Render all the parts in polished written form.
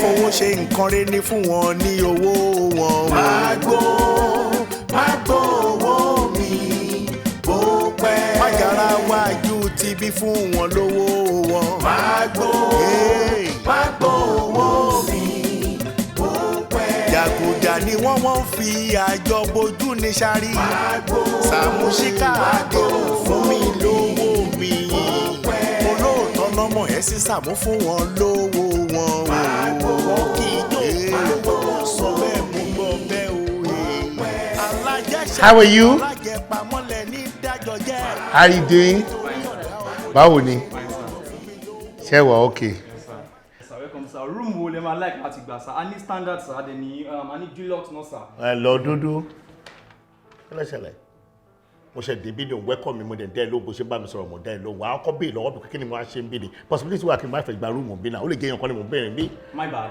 fowó ṣe nǹkan rẹ̀ ní fún wọn ní owó wọn. Magbo owó mi bó pẹ́. Mágara wájú ti bí fún wọn lówó wọn. Magbo owó mi bó pẹ́. Jàgùjà ni wọ́n fi àjọ bojú ní sáré. Saamu Ṣíkàdé fún mi lówó mi. Olóòótọ́ lọ́mọ ẹ̀ sí Saamu fún wọn lówó wọn. Wọ́n kì í jó sọ bẹ́ẹ̀ mú gbọ́ bẹ́ẹ̀ o. How are you? How are you doing? Báwo ni? Ṣé wà okay? Room wo lè máa like láti gbà sir. A ní standard sir, a ní deluxe náà sir. Lọ dúdú. Kí ló ṣẹlẹ̀? Mo ṣe dé bídíò welcome mi mo dẹ̀ dẹ́ ló bó ṣe bá mi sọ̀rọ̀ mo dẹ́ ló wà á kọ́ bí lọ́wọ́ bí kí ni mo á ṣe ń bí ni possibility wà kí n má fẹ́ gba room bí náà ó lè jẹ́ èèyàn kan ni mo bẹ̀rẹ̀ bí. My bad.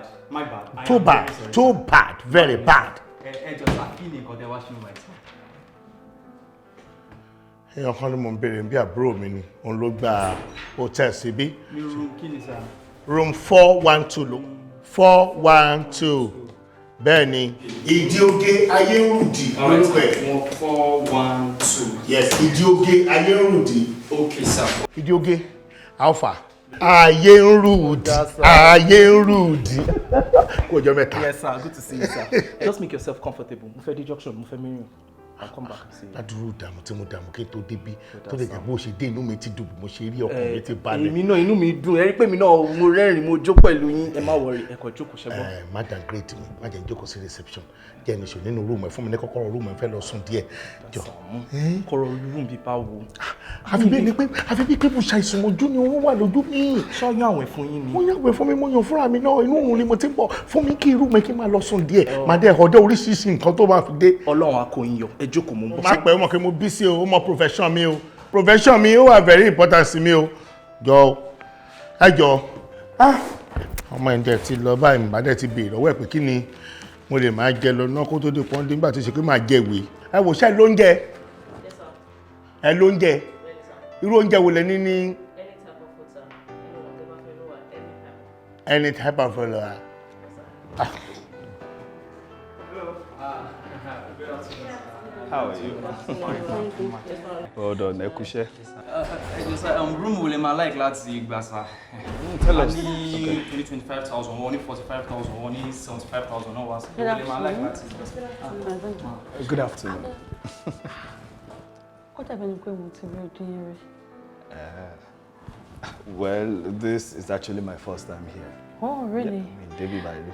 Too bad, very bad. Ẹ jọ sá kí ni nǹkan tẹ wá ṣe wá ìtàn. Èèyàn kan ni mo bẹ̀rẹ̀ bí àbúrò mi ni òun ló gba hotel síbí. Ní room kí ni sir? Room 412 ló 412 bẹ́ẹ̀ ni Ìdíoge Ayérùdì lórúkọ ẹ̀. 412. Yes, Ìdíoge Ayérùdì. Okay sir. Ìdíoge Alpha Ayérùdì kò jọ mẹ́ta. Yes sir, good to see you sir. Just make yourself comfortable. Mo fẹ́ dé junction, mo fẹ́ mìíràn. I'll come back and see you. Ládùúrú ìdààmú tí mo dààmú kí n tó débi tó lè jẹ́ bó ṣe dé inú mi ti dùn mo ṣe rí ọkàn mi ti balẹ̀. Èmi náà inú mi dùn ẹ rí pé mi náà mo rẹ́rìn mo jó pẹ̀lú yín ẹ má worry ẹ kàn jókòó ṣẹ́gbọ́n. Má downgrade mi má jẹ́ jókòó sí reception jẹ́ ẹni ṣò nínú rúùmù ẹ̀ fún mi ní kọ́kọ́rọ́ rúùmù ẹ̀ fẹ́ lọ sùn díẹ̀. Kọ̀rọ̀ rúùmù bíi báwo. àfi bí pé mo ṣàìsùn ojú ni wọ́n wà lójú mi. ṣọ́ yán àwẹ̀ fún yín ni. mo yàn àwẹ̀ fún mi mo yàn fúnra mi náà inú òun ni mo ti ń bọ̀ fún mi kí irú mi kí n máa lọ sùn díẹ̀ máa dẹ́ ọ̀dẹ́ oríṣiríṣi nǹkan tó máa fi dé. Ọlọ́run á kó yín yọ ẹ jókòó mo ń bọ̀. má pẹ́ mọ̀ kí mo bí sí o ó mọ profession mi ó wà very important sí mi o jọ ọmọ ẹ̀ ń dẹ̀ ti lọ báyìí nígbà dẹ̀ ti béèrè lọ́wọ́ ẹ̀ pé kí ni mo lè máa jẹ lọ náà kó tó dé pọ́n nígbà tó ṣe pé máa jẹ ìwé ẹ wò ṣe lóúnjẹ ẹ lóúnjẹ irú oúnjẹ wo lẹ ní ní. Any type of food. How are you? Well done, Ekushe. Room will my like láti gbà sá. Tell us. Ní 25,000, one 45,000, one 75,000 no was. Will my like láti. Good afternoon. What have you been doing? Well, this is actually my first time here. Oh, really? Yeah, Debbie Bailey.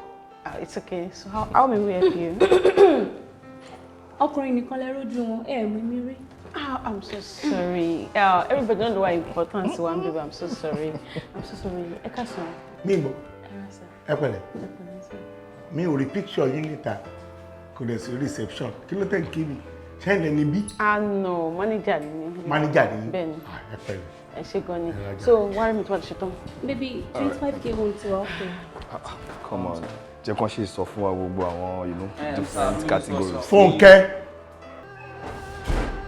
It's okay. So how may we help you? I'm so sorry. Everybody don't know why important to one baby. I'm so sorry. Mimo. Mi ò rí picture yín níta. Kò dẹ̀ sí reception. Kí ló tẹ̀ ń kí mi? Ṣé ẹ̀ ní bí? No, manager ni. Manager ni? Ben. Ẹ pẹ̀lẹ́. Ẹ ṣé gan ni. So, worry me to what she done? Maybe 25k won't be okay. Come on. Jẹ́ kó ṣe sọ fún wa gbogbo àwọn, different categories. Fúnkẹ́.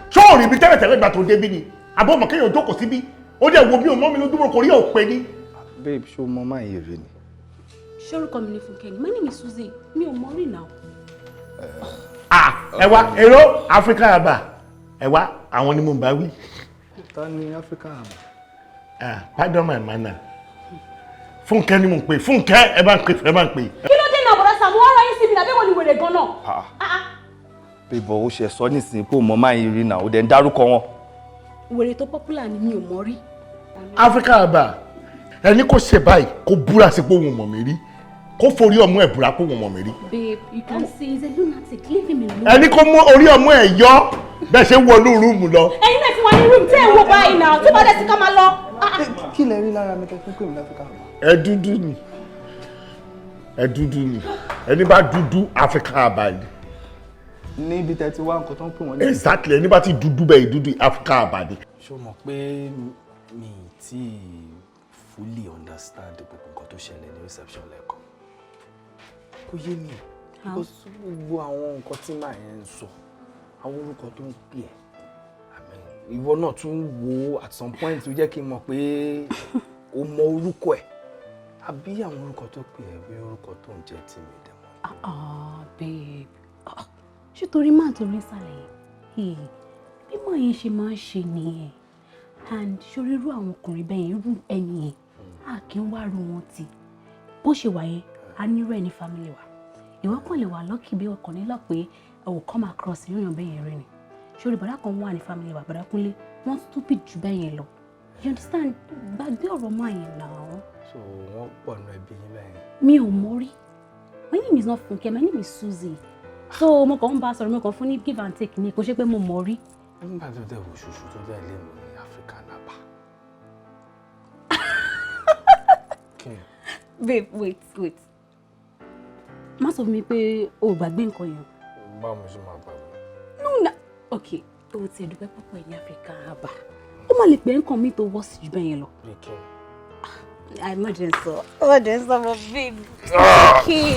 Ṣó rí bí tẹ́lẹ̀tẹ́lẹ̀ gbà tó débí ni? Àbọ̀ mọ̀ kéèyàn jókòó síbí. Ó dẹ̀ wo bí o mọ́ mi lójú kò rí òpè ni. Babe, ṣó mọ máa yẹ rẹ ni? Ṣé orúkọ mi ni Fúnkẹ́ ni? My name is Suzy. Mi ò mọ̀ rí now. Ẹ wá èrò Africa àbà. Ẹ wá àwọn ni mo bá wí. Ta ni Africa àbà? Pardon my manner. Fúnkẹ́ ni mo pè. Fúnkẹ́ ẹ bá ń pè. Kí ló dé náà bọ̀dá Saamu wá ráyé síbi náà bí wọ́n ní wèrè gan náà? Babe, ó ṣe sọ nísìnyí pé o mọ máa yẹ rí náà, ó dẹ̀ ń dárúkọ wọn. Wèrè tó popular ni mi ò mọ̀ rí. Africa àbà. Ẹni kò ṣe báyìí kó búra sí pé òun mọ̀ mí rí. Kó forí ọmú ẹ̀ búra pé òun mọ̀ mí rí. Babe, you can see he's a lunatic. Leave him alone. Ẹni kó mú orí ọmú ẹ̀ yọ bẹ́ẹ̀ ṣe wọnú rúùmù lọ. Ẹ̀yin náà fún wa ní room tẹ́ ẹ̀ wò báyìí náà tó bá dẹ̀ sí ká máa lọ. Kí lẹ rí lára mi tẹ́kún pé mi láfíríkà àbà? Ẹ dúdú ni. Ẹni bá dúdú Africa àbà ni. Níbi tẹ́ ti wá nǹkan tó ń pè wọ́n ní. Exactly, ẹni bá ti dúdú bẹ́ẹ̀ dúdú Africa àbà ni. Ṣó mọ̀ pé mi tí fully understand gbogbo nǹkan tó ṣẹlẹ̀ ní reception lẹ́kọ̀ọ́. Kò yé mi. Because gbogbo àwọn nǹkan tí màá yẹn ń sọ, àwọn orúkọ tó ń pè ẹ́. Ìwọ náà tún wo at some point tó jẹ́ kí n mọ̀ pé o mọ orúkọ ẹ̀. àbí àwọn orúkọ tó pè ẹ́ bí orúkọ tó ń jẹ́ tí mi dẹ̀ mọ́. Babe. Ṣé torí máa torí ìsàlẹ̀ yìí? Bí mọ̀ yẹn ṣe máa ń ṣe nìyẹn. And ṣorí irú àwọn ọkùnrin bẹ́ẹ̀ yẹn, irú ẹni yẹn, a kì í wá ru wọn tì. Bó ṣe wà yẹn, a nírú ẹ̀ ní family wa. Ìwọ kàn lè wà lucky bí ọkàn nílò pé I will come across yóò bẹ́ẹ̀ yẹn rí ni. Ṣorí bàdá kan wà ní family wa, bàdá Kúnlé, wọ́n stupid jù bẹ́ẹ̀ yẹn lọ. You understand? Gbàgbé ọ̀rọ̀ máa yẹn náà. So wọ́n pọ̀ nù ẹbí yín bẹ́ẹ̀ yẹn. Mi ò mọ̀ rí. My name is not Funke, my name is Suzy. So mo kàn ń bá a sọ̀rọ̀, mo kàn fún ní give and take ni, kò ṣe pé mo mọ̀ rí. Nígbà tó dẹ̀ wò ṣoṣo tó dẹ̀ lé mi ní African Napa. Babe, wait. Má sọ fún mi pé o ò gbàgbé nǹkan yẹn. Báwo mo ṣe máa gbàgbé? No. Okay, o ti ẹ̀dùn pẹ́ pọ̀pọ̀ ẹ̀ ní African Napa. Ó má lè pè nǹkan mi tó wọ́ọ̀sì jù bẹ́ẹ̀ yẹn lọ. Imagine so. Babe. Okay.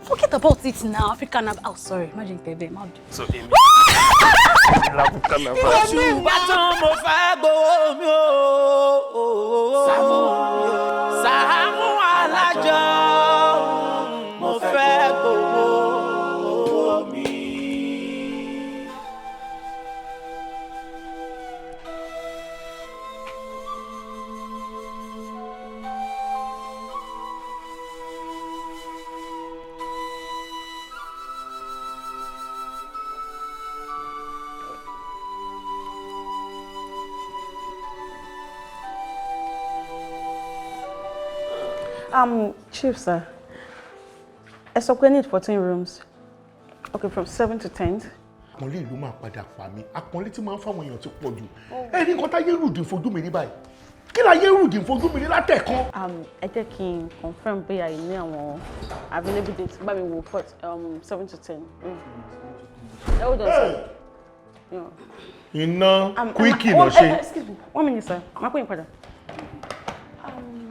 Forget about it now. African Napa. Oh, sorry. Imagine baby. So, Amy. Ṣùgbọ́n mo fẹ́ gbowó mi o. Saamu Alajo, mo fẹ́ gbowó mi. Chief, sir. I suppose need 14 rooms. Okay, from 7 to 10. Àpọ́nlé ìlú máa padà fà mí. Àpọ́nlé tí máa ń fáwọn èèyàn ti pọ̀ jù. Ẹni nǹkan tá yé rùdì fojú mi ní báyìí. Kí la yé rùdì fojú mi ní látẹ̀kan? Ẹ jẹ́ kí n confirm pé àyè ní àwọn available dates. Bá mi wò 7 to 10. Hold on, sir. Iná quickie lọ ṣe. Excuse me, 1 minute, sir. Má pè yín padà.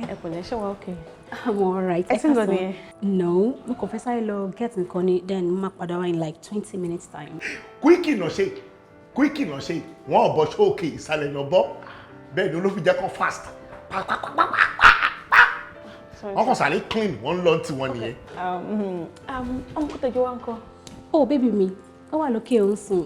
Ẹ kò lè ṣe wá okay. I'm alright. I think on No, we confess I love getting Connie, then ma padà in like 20 minutes time. Quickie lọ ṣe. Wọ́n ò bọ́ ṣókè ìsàlẹ̀ náà bọ́. Bẹ́ẹ̀ ni olófin jẹ́ kó fast. Wọ́n kàn sáré clean, wọ́n lọ ti wọn nìyẹn. Uncle Tejo wa ńkọ́? Oh, baby mi. Ó wà lókè ó ń sùn.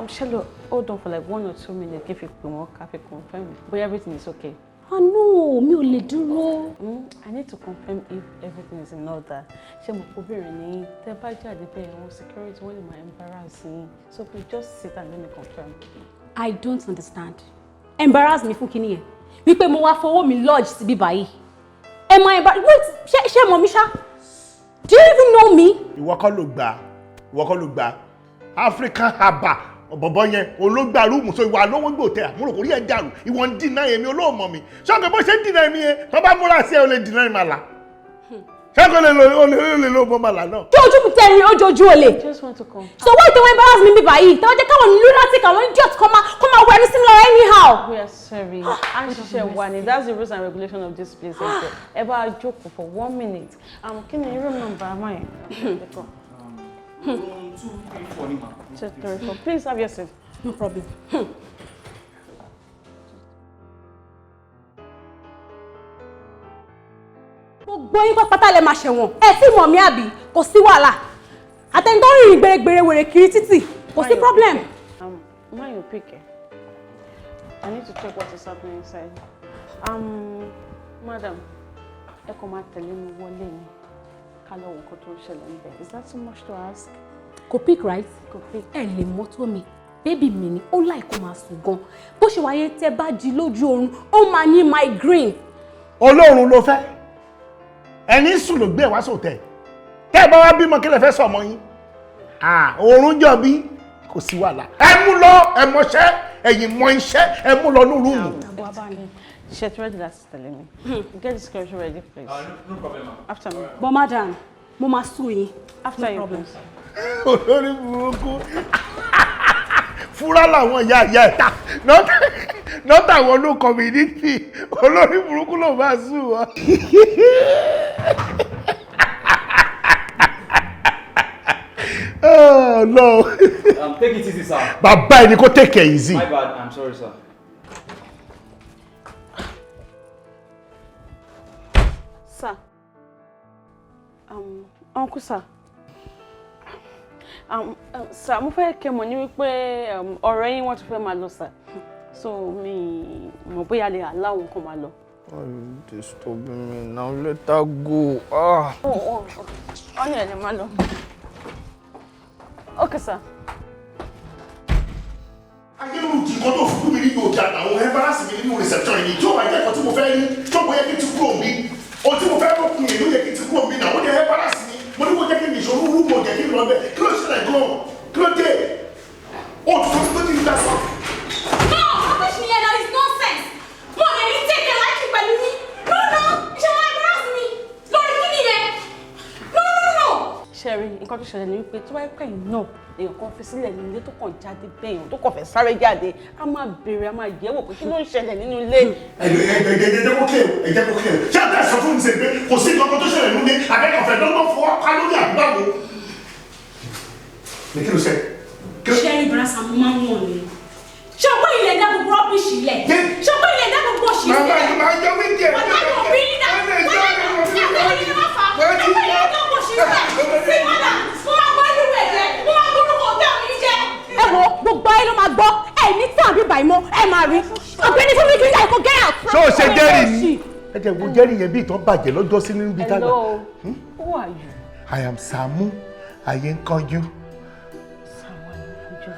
Shallow, hold on for like 1 or 2 minutes. Give you more coffee, confirm. But everything is okay. No, mi ò lè dúró. I need to confirm if everything is in order. Ṣé mo kò bẹ̀rẹ̀ ní tẹ́ bá jáde bẹ́ẹ̀ àwọn security wọ́n lè máa embarrass yín. So please just sit and let me confirm. I don't understand. Embarrass me fún kíní yẹn. Wípé mo wá fowó mi lodge síbí báyìí. Am I embarrassed? Wait, ṣé mọ̀ mi ṣá? Do you even know me? Ìwọ kọ́ ló gbà. African Haba. Bọ̀bọ̀ yẹn olóògbà rúùmù so ìwà lówó gbò tẹ́ àmúrò kò rí ẹ̀ dàrú ìwọ ń dìnnà èmi olóòmọ̀ mi ṣọ́kẹ́ bó ṣe ń dìnnà èmi yẹn tó bá múra sí ẹ o lè dìnnà èmi àlà ṣọ́kẹ́ lè lo bọ́ màlà náà. Kí ojú mi tẹ̀rín ojú olè. Just want to come. So why do you embarrass me bíbá yìí? Tẹ́wọ́ jẹ́ káwọn lunatic àwọn idiot come out wearing similar anyhow. We are sorry. And ṣiṣẹ́ wa ni that's the rules and regulation of this place. Ẹ bá jókòó for 1 minute. Kí ni room number mine? Room 234 ni ma. 234. Please have your seat. No problem. Gbogbo yín pátá lẹ máa ṣẹ̀wọ̀n. Ẹ tí mọ̀ mí àbí kò sí wàhálà. Àtẹni tó rìn gbèrègbèrè wèrè kiri títì kò sí problem. Man, you pick it. I need to check what is happening inside. Madam, ẹ kò máa tẹ̀lé mi wọlé ni. Ká lọ wo nǹkan tó ń ṣẹlẹ̀ níbẹ̀. Is that too much to ask? Kò pick right? Kò pick. Ẹ lè mọ́tò mi. Bébì mi ni ó láì kó máa sùn gan. Bó ṣe wáyé tẹ́ bá jí lójú oorun, ó máa ní migraine. Olóorun ló fẹ́. Ẹni sùn ló gbé wá sóòtẹ́. Tẹ́ ẹ bá wá bímọ kí lẹ fẹ́ sọmọ yín. Oorun jọ bí kò sí wàhálà. Ẹ mú lọ ẹ mọṣẹ́ ẹ̀yin mọ iṣẹ́ ẹ mú lọ ní rúùmù. She's ready, that's telling me. Get the security ready, please. No problem, ma'am. After me. But madam, mo máa sùn yín. After you, please. Olórí burúkú. Fúra làwọn ìyá ẹ̀ta. Nọ́tà àwọn ló community. Olórí burúkú ló máa sùn wọ́n. Oh no. Take it easy, sir. Bàbá ẹni kò take it easy. My bad, I'm sorry, sir. Uncle sir. Sir, mo fẹ́ kẹ́ mọ̀ ní wípé ọ̀rẹ́ yín wọ́n ti fẹ́ máa lọ sir. So mi mọ̀ bóyá lè allow wọn kó máa lọ. Why you disturbing me now? Let her go. Ọ̀nà ẹ̀ lè máa lọ. Okay sir. Ayélu di kan tó fún mi nínú ọjà àwọn embarrass mi nínú reception yìí tí ó bá jẹ́ kan tí mo fẹ́ rí tó bóyá kí n ti kúrò mi. O tí mo fẹ́ lókun yìí ló yẹ kí n ti kúrò mi náà ó jẹ́ embarrass mi. Mo ní kó jẹ́ kí n nìṣó rúrú mo jẹ́ kí n lọ bẹ́ẹ̀ kí ló ṣẹlẹ̀ gan-an kí ló dé? O tó tó ti ń dá sọ. No, rubbish nìyẹn, that is nonsense. Mo lè ní take a like pẹ̀lú mi. No, ṣe wọ́n embarrass mi. Lórí kí nìyẹn? No. Sherry, nǹkan tó ṣẹlẹ̀ ní wípé tó bá yẹ pẹ̀yìn náà èèyàn kan fi sílẹ̀ ní ilé tó kàn jáde bẹ́yàn tó kàn fẹ́ sáré jáde a máa béèrè a máa yẹ̀wò pé kí ló ń ṣẹlẹ̀ nínú ilé. ẹ̀jẹ̀ kó kílẹ̀ ṣé àtẹ̀ sọ fún mi sẹ́yìn pé kò sí nǹkan tó ṣẹlẹ̀ nínú ilé abẹ́kọ̀fẹ́ lọ́gbọ́n fọwọ́ ká lórí àdúgbò wo. ní kí ló ṣe. Sherry brasa mo máa ń wọ̀n ni. Ṣọgbọ́n ilẹ̀ dá gbogbo rọ́bìṣì lẹ̀. Ṣọgbọ́n ilẹ̀ dá gbogbo òṣì sílẹ̀. Màá jẹ́ wíńdì ẹ̀. Wọ́n dá gbogbo bí nígbà. Gbogbo ayé ló máa gbọ́ ẹ̀ ní tàbí bàìmọ́ ẹ̀ máa rí ọ̀gbẹ́ni fún mi kí n jà kó get out. ṣé o ṣe jẹ́rìí ni. ẹ jẹ́ wo jẹ́rìí yẹn bí ìtàn bàjẹ́ lọ́jọ́ sí nínú ibi tá a lọ. Hello, who are you? I am Saamu Alajo. Saamu Alajo.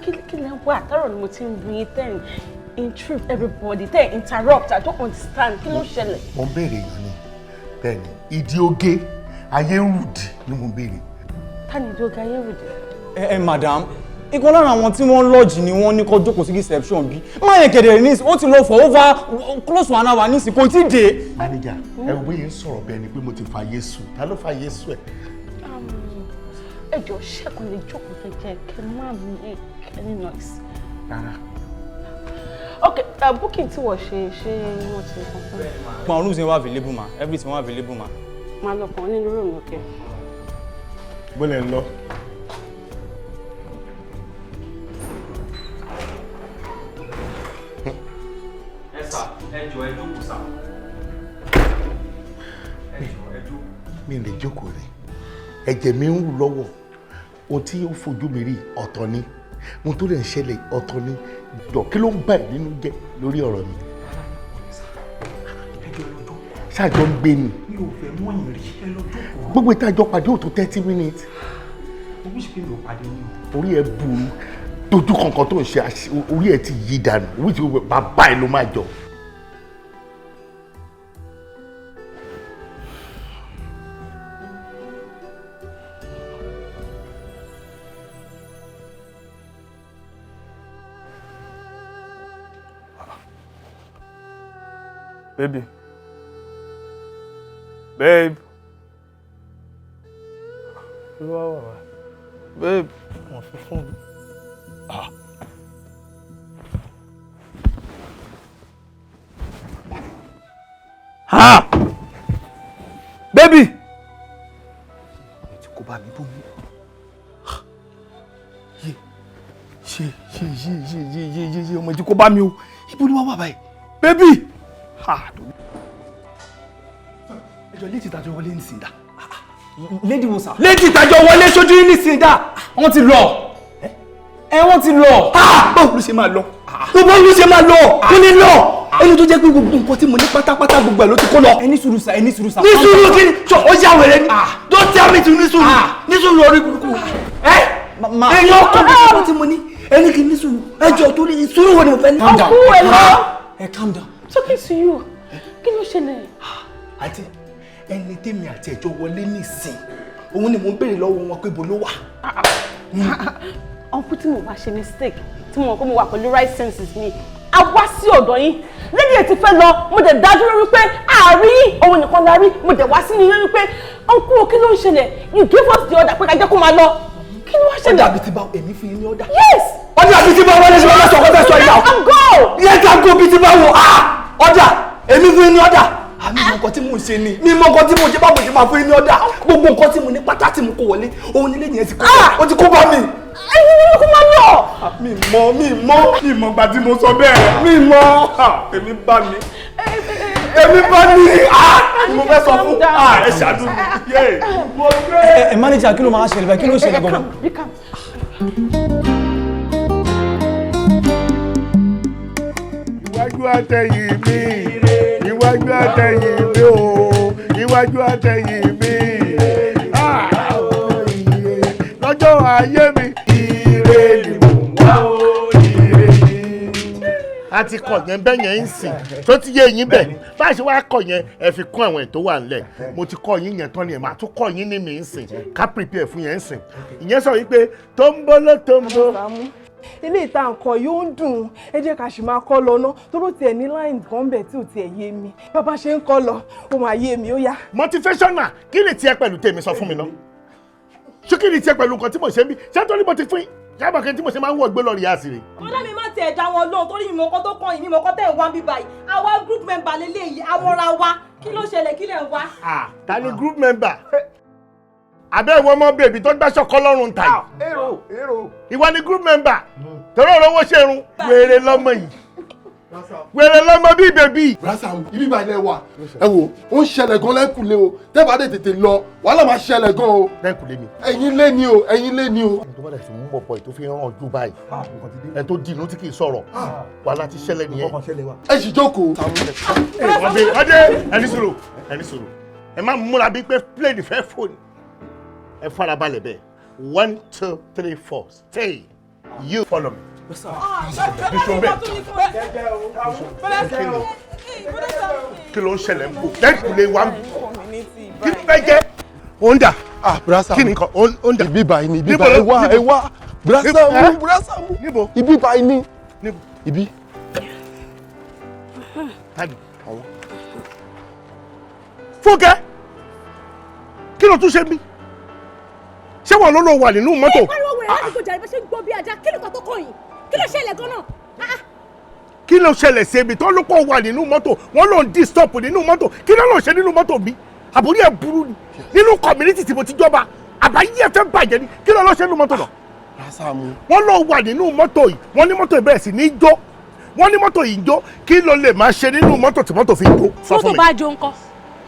Kí lẹ ń wá àtàrọ̀ ni mo ti ń rí tẹ́ intrude everybody tẹ́ interrupt I don't understand kí ló ṣẹlẹ̀. mo ń béèrè èèyàn ni bẹ́ẹ̀ ni ìdí oge ayé rùdì ni mo ń béèrè. Ta ni ìdí oge ayé rùdì? Madam, ìkan lára àwọn tí wọ́n lọ́ọ̀jì ni wọ́n ní kó jókòó sí reception bí. Máa yẹn kẹ̀dẹ̀ ní ó ti lọ for over close to an hour ní ìsìnkú tí dé. Manager, ẹ wo yẹn sọ̀rọ̀ bẹ́ẹ̀ ni pé mo ti fa Yéṣu. Ta ló fa Yéṣu ẹ̀? Ẹ jọ̀ọ́ ṣẹ́kùn lè jókòó kẹ̀kẹ́ kẹ́ máa ní any noise. Rárá. Okay, booking tí wọ́n ṣe wọ́n ti confirm. Àwọn rooms yẹn wà available ma, everything wà available ma. Máa lọ kàn nínú room lókè. Bọ́lẹ̀ ń lọ. Ẹ jọ̀ọ́ ẹ jókòó sà. Mi lè jókòó rẹ̀. Ẹ̀jẹ̀ mi ń rù lọ́wọ́. Ohun tí ó fojú mi rí ọ̀tọ̀ ni. Ohun tó lè ń ṣẹlẹ̀ ọ̀tọ̀ ni. Jọ kí ló ń bà ẹ́ nínú jẹ́ lórí ọ̀rọ̀ mi? Ṣáàjọ ń gbé ni. Mi ò fẹ́ mọ̀ yín rí ẹ lọ jókòó. Gbogbo ìtajọ pàdé ò tó 30 minutes. Mo wíṣ pé mi ò pàdé yín. Orí ẹ burú. Dojú kankan tó ń ṣe orí ẹ ti yí dànù. Wíṣí bàbá ẹ ló máa jọ. Baby. Babe. Babe. Wọ́n fi fún mi. Baby. Ti kó bá mi bú mi. Ṣe ọmọ ti kó bá mi o. Ibo ló wá wà báyìí? Baby. Ẹjọ́ létí ìtajọ wọlé ní sìndá. Lady wo sà? Létí ìtajọ wọlé sójú ní sìndá. Wọ́n ti lọ. Wọ́n ti lọ. Báwo ló ṣe máa lọ? Báwo ló ṣe máa lọ? Kí ni lọ? Ẹni tó jẹ́ pé gbogbo nǹkan tí mo ní pátápátá gbogbo ẹ̀ ló ti kó lọ. Ẹ ní sùúrù sà, ẹ ní sùúrù sà. Ní sùúrù kí ni? Ó yà wẹ̀rẹ̀ ni. Don't tell me to ní sùúrù. Ní sùúrù orí burúkú. Ẹ̀yin ọkọ̀ gbogbo tí mo ní. Ẹni kì í ní sùúrù. Ẹjọ́ tó ní sùúrù wo ni mo fẹ́ ní. Calm down. Calm down. Talking to you. Kí ló ṣẹlẹ̀? Àǹtí, ẹni tèmi àti ẹjọ́ wọlé nísìn. Òun ni mo ń béèrè lọ́wọ́ wọn pé bo ló wà. Ọ̀pọ̀ tí mo bá ṣe mistake, tí mo mọ̀ pé mo wà pẹ̀lú right senses mi, a wá sí ọ̀dọ̀ yín. Lady ẹ̀ ti fẹ́ lọ, mo dẹ̀ dájú lórí wípé àárí òun nìkan la rí, mo dẹ̀ wá sí ní wípé ọ̀nkú kí ló ń ṣẹlẹ̀? You gave us the order pé ká jẹ́ kó máa lọ. Kí ló wá ṣẹlẹ̀? Ọ̀dà àbí ti bá èmi fi ní ọ̀dà. Yes! Ọ̀dà àbí ti bá wọlé ṣe wọ́n sọ ọ̀kọ́ fẹ́ sọ ìyá. Let them go! Let them go bí ti bá wọ. Ọ̀dà èmi fi ní ọ̀dà. Àmì mọ nǹkan tí mò ń ṣe ni. Mi mọ nǹkan tí mo ṣe bá mo ṣe máa fún ní ọ̀dà. Gbogbo nǹkan tí mo ní pátá tí mo kó wọlé. Òun nílé yẹn ti kó bá. Ó ti kó bá mi. Ẹyin ni kó máa lọ. Mi mọ gbà tí mo sọ bẹ́ẹ̀. Mi mọ. Èmi bá mi. èmi bá ní mo fẹ́ sọ fún ẹ ṣàánú mi. Manager kí ló máa ṣẹlẹ̀ báyìí kí ló ṣẹlẹ̀ gbọ́dọ̀. Iwájú àtẹ̀yìn mi, iwájú àtẹ̀yìn mi o, iwájú àtẹ̀yìn mi. Lọ́jọ́ ayé mi, ire ni mò ń wá o, ire ni. A ti kọ̀ yẹn bẹ́ẹ̀ yẹn ń sìn, tó ti yé yín bẹ̀. Bá a ṣe wá kọ̀ yẹn, ẹ fi kún àwọn ètò wà nílẹ̀. Mo ti kọ̀ yín yẹn tán ni ẹ̀ máa tún kọ̀ yín ní mi ń sìn. Ká prepare fún yẹn ń sìn. Ìyẹn sọ wípé tó ń bọ́ ló tó ń bọ́. Ilé ìta nǹkan yóò ń dùn ẹ jẹ́ ká sì máa kọ́ lọ ná tóró tiẹ̀ ní line kan bẹ̀ tí ò tiẹ̀ yé mi bàbá ṣe ń kọ́ lọ ó máa yé mi ó yá. Motivational kí ni tiẹ̀ pẹ̀lú tèmi sọ fún mi náà ṣé kí ni tiẹ̀ pẹ̀lú nǹkan tí mo ṣe ń bí ṣé tó ní mo ti fún yàgbọ́n kan tí mo ṣe máa ń wọ̀ gbé lọ rí àṣírí. ọ̀dọ́ mi má tiẹ̀ dá wọn lóhùn torí ìmọ̀ọ́kọ́ tó kàn yín ìmọ̀ọ́kọ́ tẹ̀ ń wá bí báyìí àwa group member lélẹ́yìí àwọ̀ra wa kí ló ṣẹlẹ̀ kí lẹ̀ ń wá. Ta ni group member abẹ́ ìwọ ọmọ bèbí tó gbàṣọ kọ́ lọ́rùn ta yìí. èrò. Ìwọ ni group member torí ọ̀rọ̀ owó ṣerun wèrè lọ́mọ yìí wèrè lọ́mọ bíi bèbí. Saamu ibi ìbàdàn ẹ wà ẹ wò ó ń ṣẹlẹ̀ gan lẹ́kùnlé o tẹ́bà dé tètè lọ wàhálà máa ṣẹlẹ̀ gan o. lẹ́kùnlé mi. ẹ̀yin lé ní o ẹ̀yin lé ní o. ẹni tó bá dẹ̀ fi mú bọ̀bọ̀ tó fi hàn ojú báyìí ẹni tó dìnnú tí kì í sọ̀rọ̀ wàhálà ti ṣẹlẹ̀ nìyẹn. ẹ sì jókòó. ọdẹ ẹni sọ̀rọ̀ ẹ má múra bíi pé plane fẹ́ fò ní ẹ farabalẹ̀ bẹ́ẹ̀ 1 2 3 4 stay you follow me. Kí ló ń ṣẹlẹ̀ ń bò lẹ́kùnlé wa ń bò kí ló fẹ́ jẹ́ onda kí ni nǹkan onda. ibi báyìí ni ibi báyìí ẹ wá Saamu níbo ibi báyìí ni níbo ibi. tani àwọn. Fúnkẹ́ kí ló tún ṣe mí ṣé wọn ló lọ wà nínú mọ́tò. ẹ pariwo wẹ̀rẹ̀ láti gbọ́jà ìbá ṣe ń gbọ́ bí ajá kí nìkan tó kàn yín kí ló ṣẹlẹ̀ gan-an. Kí ló ṣẹlẹ̀ sí ibi tó ló pọ̀ wà nínú mọ́tò wọ́n ló ń di stop nínú mọ́tò kí ló lọ ṣe nínú mọ́tò mi àbúrí ẹ̀ burú ni nínú community tí mo ti jọba àbáyé ẹ̀ fẹ́ bàjẹ́ ni kí ló lọ ṣe nínú mọ́tò náà. Saamu. Wọ́n lọ wà nínú mọ́tò yìí wọ́n ní mọ́tò yìí bẹ̀rẹ̀ sí ní jó wọ́n ní mọ́tò yìí ń jó kí ló lè máa ṣe nínú mọ́tò tí mọ́tò fi ń jó. mọ́tò bá jó nǹkan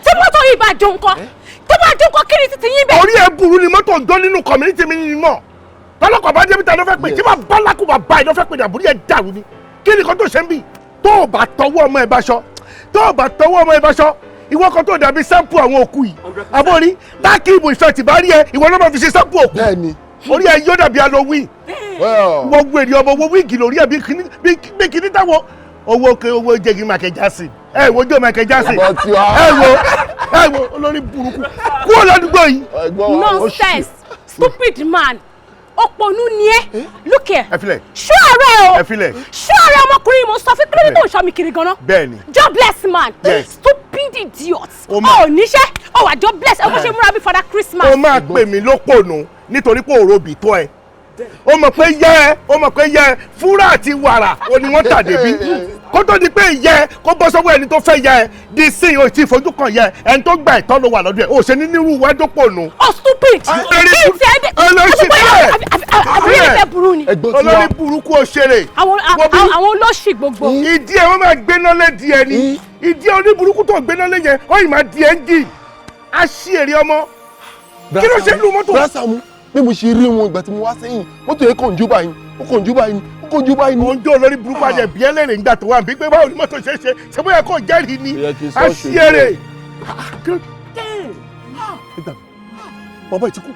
tí mọ́tò yìí bá jó nǹkan tó bá jó nǹkan kí ni títí yín bẹ́ẹ̀. Orí ẹ̀ burú ni mọ́tò ń jó nínú community mi ni mọ́ tọ́lọ́kọ̀ bá débi ta ló fẹ́ pè tí máa bá lákùbà báyìí ló fẹ́ pè ní àbúrí ẹ̀ dàrú ni kí ni kan tó ṣe ń bì tó o bá tọwọ́ ọmọ ẹ báṣọ tó o bá tọwọ́ ọmọ ẹ báṣọ ìwọ kan tó dàbí sáǹpù àwọn òkú yìí àbórí táàkì ìbò ìfẹ́ tì bá rí ẹ ìwọ ló máa fi ṣe sáǹpù òkú bẹ́ẹ̀ni. orí ẹ yóò dàbí Halloween gbogbo èrè ọmọ owó wíìgì lórí ẹ bí kíní táwọn owó jẹgì Michael Jackson ẹ wo jó Michael Jackson ẹ wo olórí burúkú kúrò ládùúgbò yìí. nonsense stupid man òpònú ni ẹ look here ẹ filẹ̀ ṣọ́ ààrẹ o ẹ filẹ̀ ṣọ́ ààrẹ ọmọkùnrin mo sọ fún kí ló dé tó ń ṣọ́ mi kiri gan-an. bẹ́ẹ̀ni jobless man stupid idiot ọ̀ níṣẹ́ ọ̀ wà jobless ẹ bó ṣe múra bí father Christmas. ó máa pè mí lópònú nítorí pé òrobì tó ẹ ó mọ̀ pé yẹ ẹ fúrà àti wàrà ó ní wọ́n tà débi kó tó di pé yẹ ẹ kó bọ́ sọ́wọ́ ẹni tó fẹ́ yẹ ẹ di sí o ti fojú kan yẹ ẹ ẹni tó gba ìtọ́ ló wà lọ́dún ẹ ó ṣe ní nírú wẹ́dọ́pọ̀nù. oh stupid olórí burúkú òṣèré àwọn olóṣì gbogbo. ìdí ẹ wọ́n máa gbéná lé di ẹni ìdí ẹ oní burúkú tó gbéná lé yẹn ó yìí máa di ẹ́ńjì á ṣí èrè ọmọ kí ló ṣe lu mọ́tò. Saamu bí mo ṣe rí wọn ìgbà tí mo wá sẹ́yìn mọ́tò yẹn kàn jó báyìí ó kàn jó báyìí ó kàn jó báyìí. mo ń jó olórí burúkú àjẹ bí ẹlẹ́rìí ń gbà tó wà bí pé báwo ni mọ́tò ṣe ṣe ṣe bóyá kò jẹ́rìí ni á ṣí èrè. bàbá ẹ̀ ti kú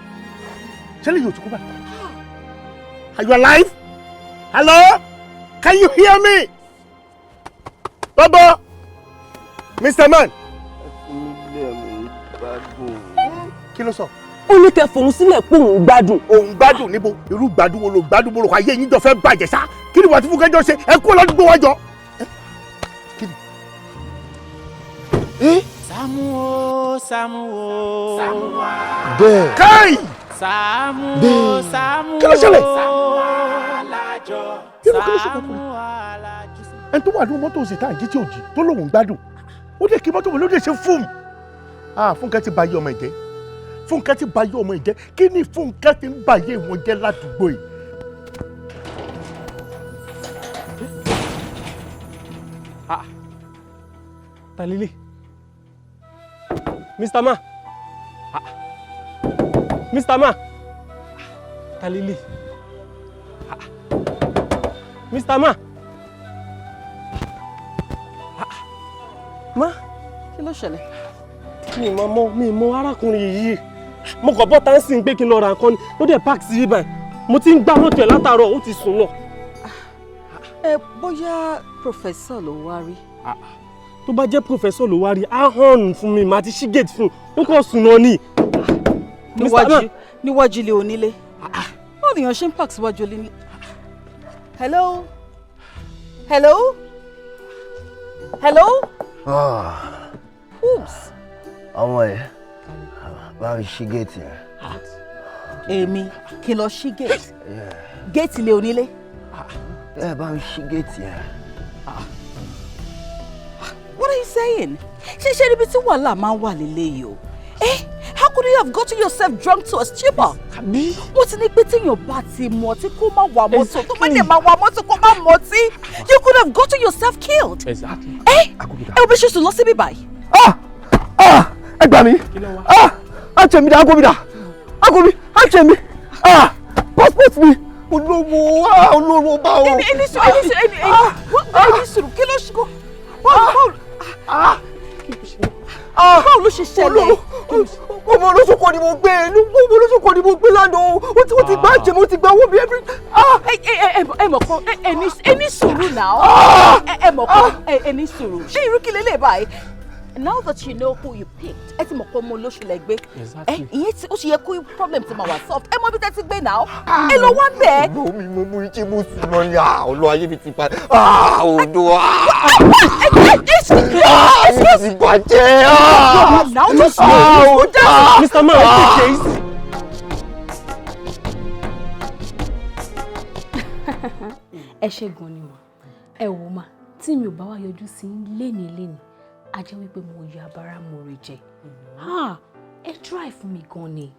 ṣẹlẹ̀ yóò ti kú báyìí. Are you alive? Hello? Can you hear me? Baba! Mr. Man! Kí ló sọ? Ó ní kẹ́ fòun sílẹ̀ pé òun gbádùn. Òun gbádùn níbo? Irú gbádùn wo lo gbádùn bolo ayé yín jọ fẹ́ bàjẹ́ sá? Kí ni wà tí Fúnkẹ́ jọ ṣe? Ẹ kú ládùúgbò wájọ. Kí ni? Saamu o, Saamu o. Bẹ́ẹ̀. Káì! Saamu o, Saamu o. Kí ló ṣẹlẹ̀? Saamu Alajo. Saamu Alajo. Ẹni tó wà ní mọ́tò sì tá à ń jí tí ò jí tó lóun gbádùn. Ó dé kí mọ́tò mi ló dé ṣe fún mi. Fúnkẹ́ ti bà yé ọmọ ìjẹ́. Fúnkẹ́ ti bà yé ọmọ ìjẹ́. Kí ni Fúnkẹ́ ti ń bà yé wọn jẹ́ ládùúgbò yìí? Talili. Mr. Ma. Mr. Ma. Talili. Mr. Ma. Ma. Kí ló ṣẹlẹ̀? Mi mọ arákùnrin yìí. Mo kàn bọ́ tá ń sìn pé kí n lọ ra nǹkan ni. Ló dẹ̀ park sí bíbá. Mo ti ń gbá mọ́tò ẹ̀ látàárọ̀, ó ti sùn lọ. Bóyá professor ló wá rí. Tó bá jẹ́ professor ló wá rí, á hàn fún mi, màá ti ṣí gate fún un. Ó kàn sùn lọ ni. Níwájú ilé onílé. Báwo nìyàn ṣe ń park síwájú ilé? Hello? Hello? Hello? Oops. Ọmọ ẹ̀ bá mi ṣí géètì yẹn. Èmi kí n lọ ṣí gate? Gate ilé onílé? Ẹ bá mi ṣí géètì yẹn. What are you saying? Ṣé níbi tí wàhálà máa ń wà lélẹ́yìí o? How could you have gotten yourself drunk to a stupor? Wọ́n ti ní pé téèyàn bá ti mọtí kó má wa mọ́tò, tó bá dẹ̀ máa wa mọ́tò kó má mọtí. You could have gotten yourself killed. Exactly. Ò bí ṣe sùn lọ síbí báyìí. Ẹ gbà mí. Àjẹ́ mi dà, aago mi dà. Aago mi, àjẹ́ mi. Passport mi. Olówó bá o. Ẹni sùúrù, kí ló ṣe kó? Báwo ló ṣe ṣẹlẹ̀? Ọmọ olóṣùkọ ni mo gbé lánàá. Ó ti gbá àjẹ́ mi, ó ti gbá owó mi. Ẹ mọ̀ kan, ẹni sùúrù náà. Ẹ mọ̀ kan, ẹni sùúrù. Ṣé irú kí lélẹ̀ báyìí? Now that you know who you picked, ẹ ti mọ̀ pé ọmọ olóṣù lẹ gbé. Ìyẹn tí ó ṣe yẹ kó problem ti máa wà solved. Ẹ mọ̀ bí tẹ́ ti gbé náà. Ẹ lọ wá bẹ́ẹ̀. Odò mi mo mú ìjì mo sùn lọ ni olú ayé mi ti pa. Odò Excuse me. Bàjẹ́. Now just slow. Mr. Man, take it easy. Ẹ ṣé gan ni mà. Ẹ wò mà, tí mi ò bá wá yọjú sí lénìí. A jẹ́ wípé mo yọ abara mo rè jẹ. Ẹ try fún mi gan ni.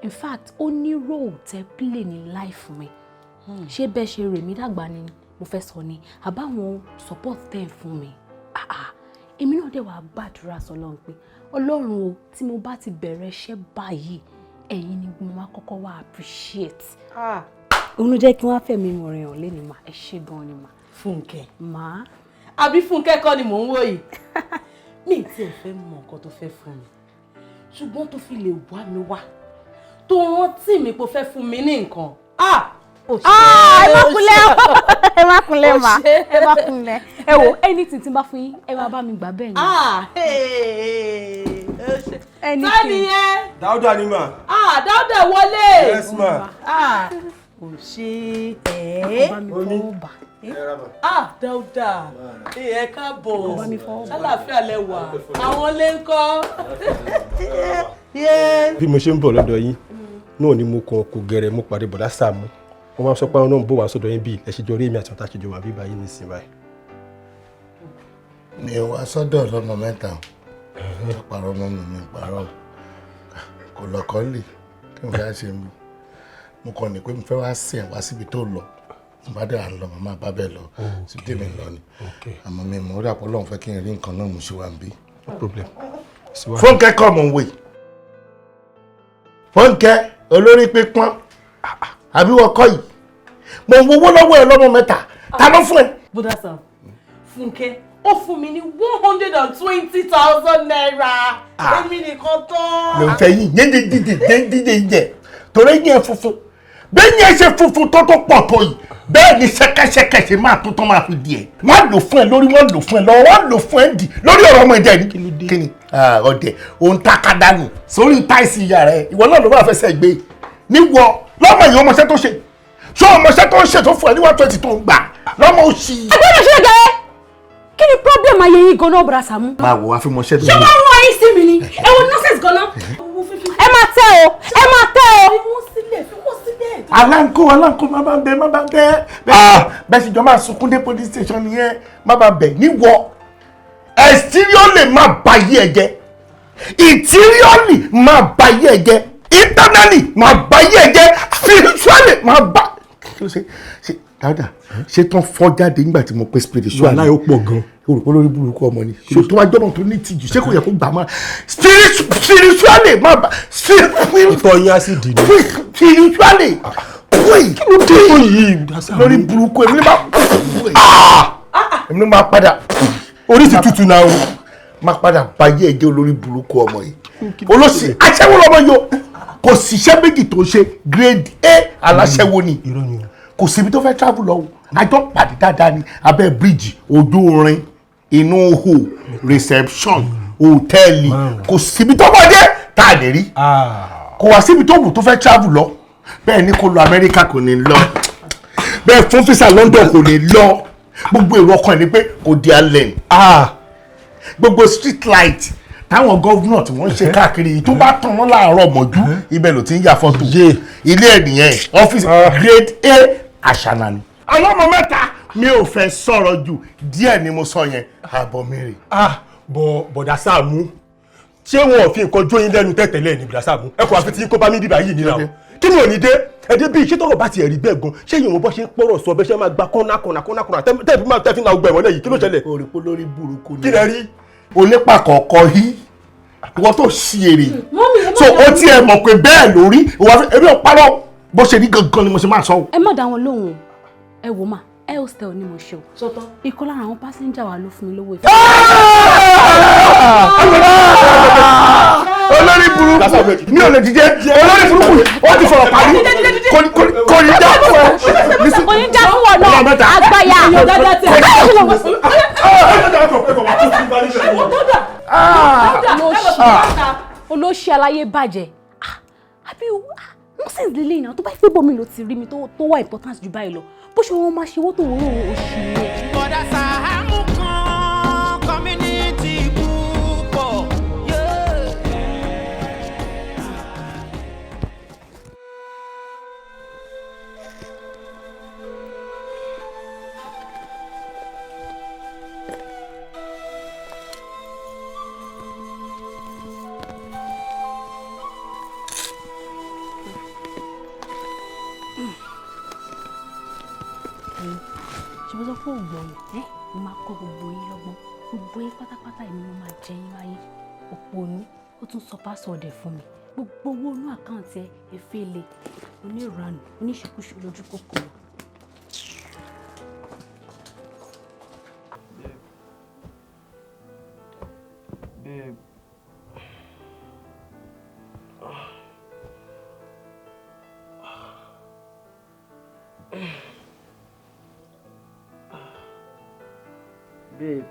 In fact, ó ní role tẹ play ní life mi. Ṣé bẹ́ẹ̀ ṣe rè mí dàgbà ni mo fẹ́ sọ ni, àbáwọn support tẹ̀ fún mi. Èmi náà dẹ̀ wá gbàdúrà sọ́lọ́run pé Ọlọ́run o, tí mo bá ti bẹ̀rẹ̀ iṣẹ́ báyìí, ẹ̀yin ni mo máa kọ́kọ́ wá appreciate. Òun ló jẹ́ kí wọ́n fẹ̀mí mo rìn hàn lénìí mà. Ẹ ṣé gan ni mà. Fúnkẹ́. Mà. Àbí Fúnkẹ́ kọ́ ni mò ń wò yìí. Mi tí ẹ fẹ́ mọ nǹkan tó fẹ́ fún mi, ṣùgbọ́n tó fi lè wá mi wá, tó rántí mi pé fẹ́ fún mi ní nǹkan. Ẹ má kúnlẹ̀ mà. Ẹ má kúnlẹ̀. Ẹ wò, anything tí n bá fún yín, ẹ máa bá mi gbà bẹ́ẹ̀ ni. Tani yẹn? Dáúdà ni mà. Dáúdà wọlé. Yes ma. Kò ṣe Bá mi fọwọ́ bà. Dáúdà, ẹ káàbọ̀. Àlàáfíà lẹ wà. Àwọn lè ń kọ́. Bí mo ṣe ń bọ̀ lọ́dọ̀ yín, náà ni mo kàn kò gẹ̀rẹ̀ mo pàdé bọ̀dá Saamu. Wọ́n máa sọ pé àwọn náà ń bọ̀ wá sọ́dọ̀ yín bí ẹ ṣe jọ rí èmi àti ọ̀tá ṣe jọ wà bí báyìí nísìnyí báyìí. Mi ò wá sọ́dọ̀ lọ́mọ mẹ́ta o. Pàrọ̀ ọmọ mi pàrọ̀. Kò lọ́kọ́ lè kí n fẹ́ ṣe mí. Mo kàn ní pé mo fẹ́ wá sìn wá síbi tó lọ. Bá dẹ̀ à ń lọ, màmá bá bẹ́ẹ̀ lọ. Sí tèmi lọ ni. Àmọ́ mi mọ̀ ó dà pọ̀ lọ́hùn fẹ́ kí n rí nǹkan náà mú sí wa bí. No problem. Fúnkẹ́ kọ́ mọ̀ ń wè. Fúnkẹ́ olórí pípọ́n. Àbí wọ́n kọ́ yìí. Mo ń wowó lọ́wọ́ ẹ lọ́mọ mẹ́ta. Ta ló fún ẹ? Bùdá Sam, Fúnkẹ́, ó fún mi ní 120,000 naira. Èmi nìkan tán. Ló ń fẹ́ yìí dídé torí yẹn funfun. Bẹ́ẹ̀ yẹn ṣe funfun tó pọ̀ tó yìí. Bẹ́ẹ̀ ni ṣẹ́kẹ́ṣẹkẹ̀ ṣe máa tó máa fi di ẹ̀. Wọ́n lò fún ẹ lórí, wọ́n lò fún ẹ lọ́wọ́, wọ́n lò fún ẹ dì lórí ọ̀rọ̀ ọmọ ẹ̀dẹ̀ ní. Kí ni? Ọ̀dẹ̀ òun takadánù sórí táìsì ìyá rẹ̀. Ìwọ náà ló bá fẹsẹ̀ gbé. Níwọ lọ́mọ yìí ọmọọṣẹ́ tó ṣe. Ṣé ọmọọṣẹ́ tó ń ṣe tó fún ẹ ní 120 tó ń gbà? Lọ́mọ òṣì. Ẹgbẹ́ mi ṣe gẹ̀ẹ́. Kí ni problem ayé yín gan-an bọ̀dá Saamu? Máa wò wá fún ọmọọṣẹ́ tó ń Ṣé wọ́n rún ayé sí mi ni? Ẹ wo nọ́ọ̀sẹ̀sì gan-an. Ẹ máa tẹ́ o. Aláǹkó má bá ń bẹ. Bẹ́ẹ̀ sì jọ máa sunkún dé police station nìyẹn, má bá bẹ̀. Níwọ exteriorly máa bà yí ẹ jẹ́, interiorly máa bà yí ẹ jẹ́, internally máa bà yí ẹ jẹ́, spiritually máa bà. Kí ló ṣe? Dáúdà ṣé tán fọ́ jáde nígbà tí mo pé spiritual wàhálà yóò pọ̀ gan. olùkọ́ lórí burúkú ọmọ ni ṣé tó wá jọ́mọ̀ tó ní tìjú ṣé kò yẹ kó gbà máa spiritually má bà ìtọ́ yín á sì dì ní. spiritually kí ló dé yìí lórí burúkú èmi ní máa padà orí ti tútù náà o máa padà báyé ẹ̀jẹ̀ olórí burúkú ọmọ yìí olóṣì aṣẹ́wó lọ́mọ yìí o kò síṣẹ́ méjì tó ṣe grade A aláṣẹ́wó ni kò síbi tó fẹ́ travel lọ àjọ pàdé dáadáa ní abẹ́ bíríìjì ojú orin inú hò reception hòtẹ́ẹ̀lì kò síbi tó bọ̀ dé tá a lè rí kò wá síbi tó wù tó fẹ́ travel lọ bẹ́ẹ̀ ni kò lọ Amẹ́ríkà kò ní lọ bẹ́ẹ̀ fún fisa London kò ní lọ gbogbo èrò ọkàn ni pé kò di alẹ́ gbogbo street light táwọn gọ́vùnà tí wọ́n ń ṣe káàkiri tó bá tàn wọ́n láàárọ̀ mọ́jú ibẹ̀ ló ti ń yà fọ́tò ilé ẹ̀ nìyẹn ọ́fíìsì grade A àṣànà ni. àwọn ọmọ mẹ́ta mi ò fẹ́ sọ̀rọ̀ jù díẹ̀ ni mo sọ yẹn àbọ̀ mi rè. bọ̀dà Sàámú ṣé wọn ò fi nǹkan jó yín lẹ́nu tẹ́tẹ̀lẹ́ ní bọ̀dà Sàámú ẹ kò àfi tí kò bá mi dìbà yìí nínú àwọn kí ni ò ní dé ẹdí bíi ṣé tọrọ bá tiẹ̀ rí bẹ́ẹ̀ gan ṣé ìyẹn bọ́ ṣe ń pọ̀rọ̀ sọ bẹ́ẹ̀ ṣe máa gba kọ́nà tẹ́ẹ̀fì máa gbẹ̀wọ̀n lẹ́yìn kí ló ṣẹlẹ̀. òrìpó lórí burúkú ni kí lẹ rí. onípa kọ̀ọ̀kan yìí ìwọ tó ṣí èrè so ó tiẹ̀ mọ̀ pé bẹ́ẹ̀ lórí èmi ò parọ́ bó ṣe rí gangan ni mo ṣe máa sọ. ẹ má dá wọn lóhùn ẹ wò má ẹ hostel ni mo ṣe o ìkan lára àwọn pásẹ́ńjà wa ló fún mi lówó ìfẹ́. olórí burúkú mi ò lè jíjẹ olórí burúkú ó ti fọ̀rọ̀ parí kò ní já fún ọ. kò ní já fún ọ náà àgbáyà. olóṣì aláyé bàjẹ́ àbí nonsense lélẹ́yìn náà tó bá fẹ́ bọ́ mi ló ti rí mi tó wà important jù báyìí lọ bó ṣe wọ́n máa ṣe owó tó wúrò oṣù yẹn. bọ̀dà Sàámú kan community púpọ̀. ṣe bó sọ fún ògbọ̀n mo máa kọ́ gbogbo yín lọ́gbọ́n gbogbo yín pátápátá èmi mo máa jẹ yín láyé òpònú ó tún sọ pásọ̀dẹ̀ fún mi gbogbo owó inú àkáǹtì ẹ efele oníranù oníṣekúṣe lójú kòkòrò. Babe.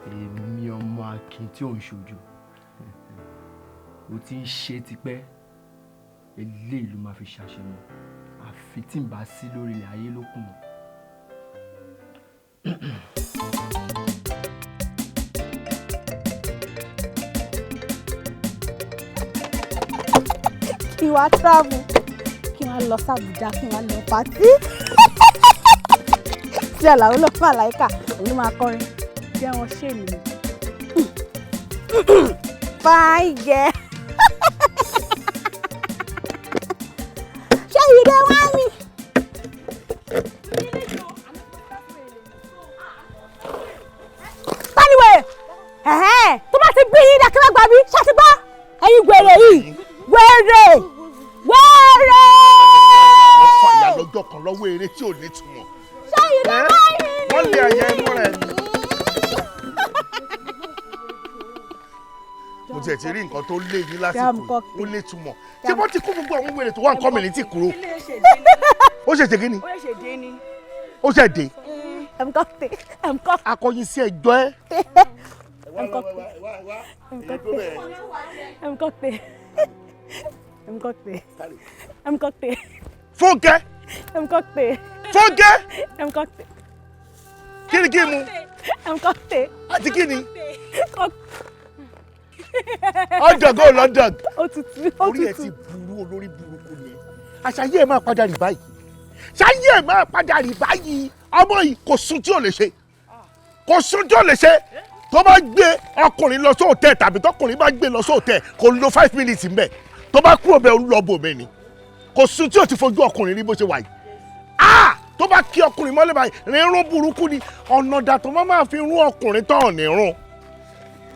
Èmi ọmọ Akin tí ò ń ṣojú o ti ń ṣe tipẹ́ eléyìí ló máa fi ṣàṣeyàn àfi tí n bá sí lórí ilẹ̀ ayé ló kù. kí wá travel kí wá lọ sàbújá kí wá lọ pàtí tí àlàó lọ fún àlàíkà òun ló máa kọrin bí àwọn ṣe mi fine girl ṣé you dey want me. anyway tó bá ti bí yín dákẹ́lẹ́ gbà mí ṣàtìgbọ́ ẹ̀yin gbèrè yìí wèrè wèrè. wọ́n fàyà lọ́jọ́ kan lọ́wọ́ eré tí ò ní túmọ̀. ṣé you dey want me. wọ́n lé ẹ̀yẹ ẹ̀mú rẹ̀ ni. mo tiẹ̀ ti rí nǹkan tó lé yín lásìkò ó lé túmọ̀ tí wọ́n ti kó gbogbo àwọn wèrè tó wà ń kọ́ mi létí kúrò. ó ṣèṣe kí ni. ó ṣe dé. akọyin sí ẹjọ́ ẹ. Fúnkẹ́. Fúnkẹ́. Kí ni kí mu? Àti kí ni? Ọ̀dọ̀g ò lọ́dọ̀g. Orí ẹ̀ ti burú olórí burúkú ni. Àṣàyé ẹ̀ máa padà rí báyìí. Ṣáyé ẹ̀ máa padà rí báyìí. ọmọ yìí kò sún tí ò lè ṣe kò sún tí ò lè ṣe tó bá gbé ọkùnrin lọ sóòtẹ́ tàbí tọkùnrin bá gbé lọ sóòtẹ́ kò lo 5 minutes mbẹ tó bá kúrò bẹ́ẹ̀ ń lọ bò mí ni kò sún tí ò ti fojú ọkùnrin rí bó ṣe wà yìí tó bá kí ọkùnrin mọ́lẹ̀ báyìí rírun burúkú ni ọ̀nà dàtọ̀ máa fi rún ọkùnrin tán ní rún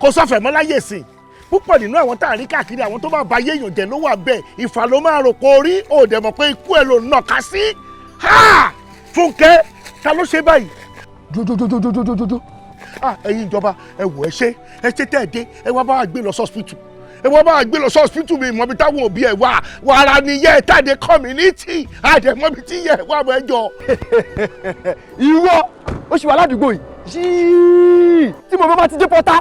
kò sọfẹ̀ mọ́ láyè sí i púpọ̀ nínú àwọn tá à ń rí káàkiri àwọn tó bá ba ayé èèyàn jẹ́ ló wà bẹ́ẹ̀ ìfà ló máa rò kó rí òde mọ̀ pé ikú ẹ̀ ló nà ká sí Fúnkẹ́ ta ló ṣe báyìí jojojojojojojo ẹ̀yin ìjọba ẹ wò ẹ ṣe tẹ́ ẹ dé ẹ wá bá wa gbé lọ sọ́spítù ẹ wá bá wa gbé lọ sọ́spítù mi mọ̀ bí táwọn òbí ẹ wà wàrà nìyẹn tàdé community àdèmọ́bí tí yẹ wà mọ́ ẹjọ́. ìwọ ó sì wà ládùúgbò yìí tí mo bá ti dé pọ́tá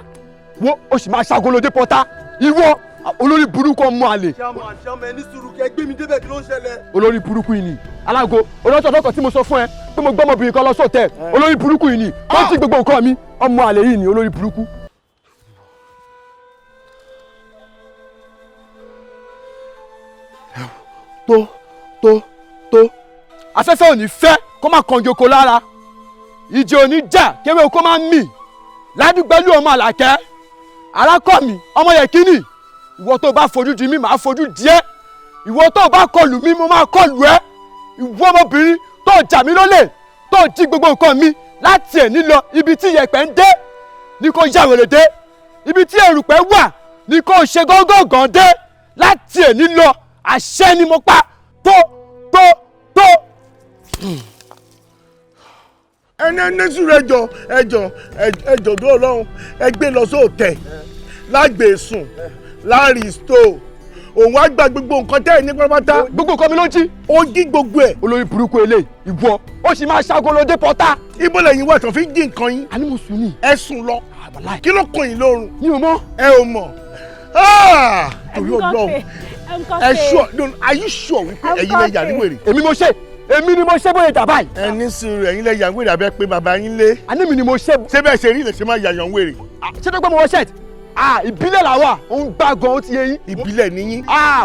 wo ó sì máa ṣàgolo dé pọ́tá ìwọ olórí burúkú ọmọ àlè. ṣàmù ẹni sùúrù kẹ gbé mi débẹ̀ kí ló ń ṣẹlẹ̀. olórí burúkú yìí ni alágo onítọ̀dọ́kọ̀ tí mo sọ fún ẹ pé mo gbọ́ ọmọbìnrin kan lọ sóòtẹ́ olórí burúkú yìí ni ó ti gbogbo nǹkan mi ọmọ àlè yìí ni olórí burúkú. tó afẹ́fẹ́ ò ní fẹ́ kó má kan joko lára ìjì ò ní jà kéwé kó má mì ládùúgbẹ́lú ọmọ àlàkẹ́ arákọ̀ mi ọmọ yẹ kíní ìwọ tó bá fojú di mí màá fojú di ẹ́ ìwọ tó bá kọlù mí mo máa kọlù ẹ́ ìwọ ọmọbìnrin tó jà mí lólè tó jí gbogbo nǹkan mi láti ẹ̀ nílọ ibi tí iyẹ̀pẹ̀ ń dé ní kò yà wèrè dé ibi tí èrùpẹ̀ wà ní kò ṣe gángan dé láti ẹ̀ nílọ àṣẹ ni mo pa tó. ẹni sùúrù ẹjọ tó Ọlọ́run ẹ gbé lọ sóòtẹ́ lágbèsùn láàrin store òun á gba gbogbo nǹkan tẹ́ ẹ̀ ní pátápátá. gbogbo nǹkan mi ló jí. ó jí gbogbo ẹ̀. olórí burúkú eléyìí ìwọ ó sì máa ṣàgolódé pọ́tá. ibo lẹ́yìn wà tó fi jí nǹkan yín. àní mo sùn ní. ẹ sùn lọ kí ló kàn yín lórun. mi ò mọ̀. ẹ ò mọ̀. torí Ọlọ́run ẹ sure are you sure wípé ẹ̀yin lè yà ní wèrè. èmi ni mo ṣe bóyá ìjà báyìí. ẹni sùúrù ẹ̀yin lè yà ń wèrè abẹ́ pé bàbá yín lé. àní mi ni mo ṣe. ṣé bẹ́ẹ̀ ṣe rí lè ṣe máa yàyàn wèrè. ṣé tó gbọ́ mo wọ ṣẹ́ẹ̀tì. ìbílẹ̀ làwà òun gbá gan ó ti yé yín. ìbílẹ̀ níyín.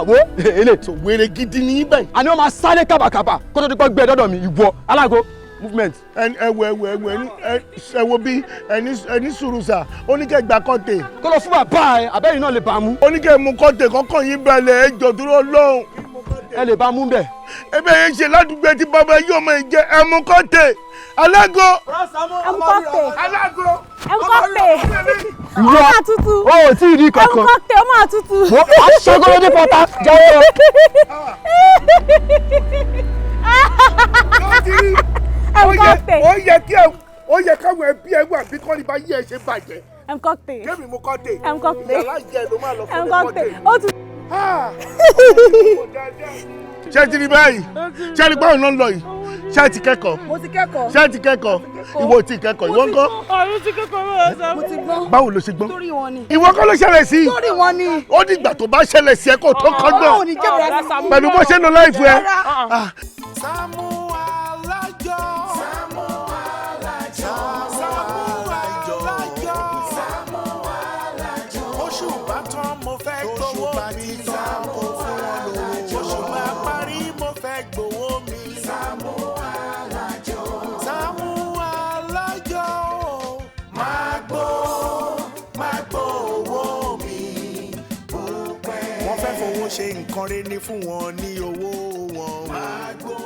wo èlé. so wèrè gidi níyín bẹ́ẹ̀. àní wọ́n máa sáré kábàkábà kó tó di pé gbé dọ́dọ̀ mi ìwọ alágo movement. ẹ wo bí ẹni sùúrù sà oníkẹ́ gba kọ́ńtè. kó lọ fún bàbá ẹ àbẹ́yìn náà lè bá a mú. oníkẹ́ mú kọ́ńtè kọ́kàn yín balẹ̀ ẹ jọ dúró lọ́hùn. ẹ lè bá a mú bẹ́ẹ̀. ebe yẹn ṣe ládùúgbò tí bàbá yóò máa jẹ ẹmu kọ́ńtè alágo. alágo. ìwọ àtútù. o ò tí ì rí kankan. ẹmu kọ́kẹ́ ọmọ àtútù. aṣọ́gọ́lódé pọ́tá jáwọ́. ó yẹ káwọn ẹbí ẹ wà bí kọ́ni bá yí ẹ ṣe bàjẹ́. ẹmkọ́tẹ̀. kébì mú kọ́tẹ̀. ẹmkọ́tẹ̀. ìyàrá jẹ ló máa lọ fún ẹmkọ́tẹ̀. ó tún. ṣé ti rí báyìí ṣé ti gbọ́dọ̀ náà lọ yìí ṣé ti kẹ́kọ̀ọ́. mo ti kẹ́kọ̀ọ́. ṣé ti kẹ́kọ̀ọ́ ìwọ ti kẹ́kọ̀ọ́ ìwọ ńkọ́. ọ̀run ti kẹ́kọ̀ọ́ lọ́wọ́ sá. mo ti gbọ́n. báwo ló ṣe gbọ́n. torí wọn ni. ìwọ kọ́ ló ṣẹlẹ̀ sí. torí wọn ni. ó dìgbà tó bá ṣẹlẹ̀ sí ẹ kó tó kọ́gbọ́n. ọ̀run ò ní jẹ́ bẹ̀rẹ̀ sí. pẹ̀lú bó ṣe ń lo láìfù ẹ. Saamu Alajo. Saamu Alajo. Saamu Alajo. Oṣù bá tán mo fẹ́ gbowó mi. Saamu Alajo. Oṣù bá parí mo fẹ́ gbowó mi. Saamu Alajo. Saamu Alajo. Máa gbó owó mi. Wọ́n fẹ́ fowó ṣe nǹkan rere ní fún wọn ní owó wọn. Máa gbó.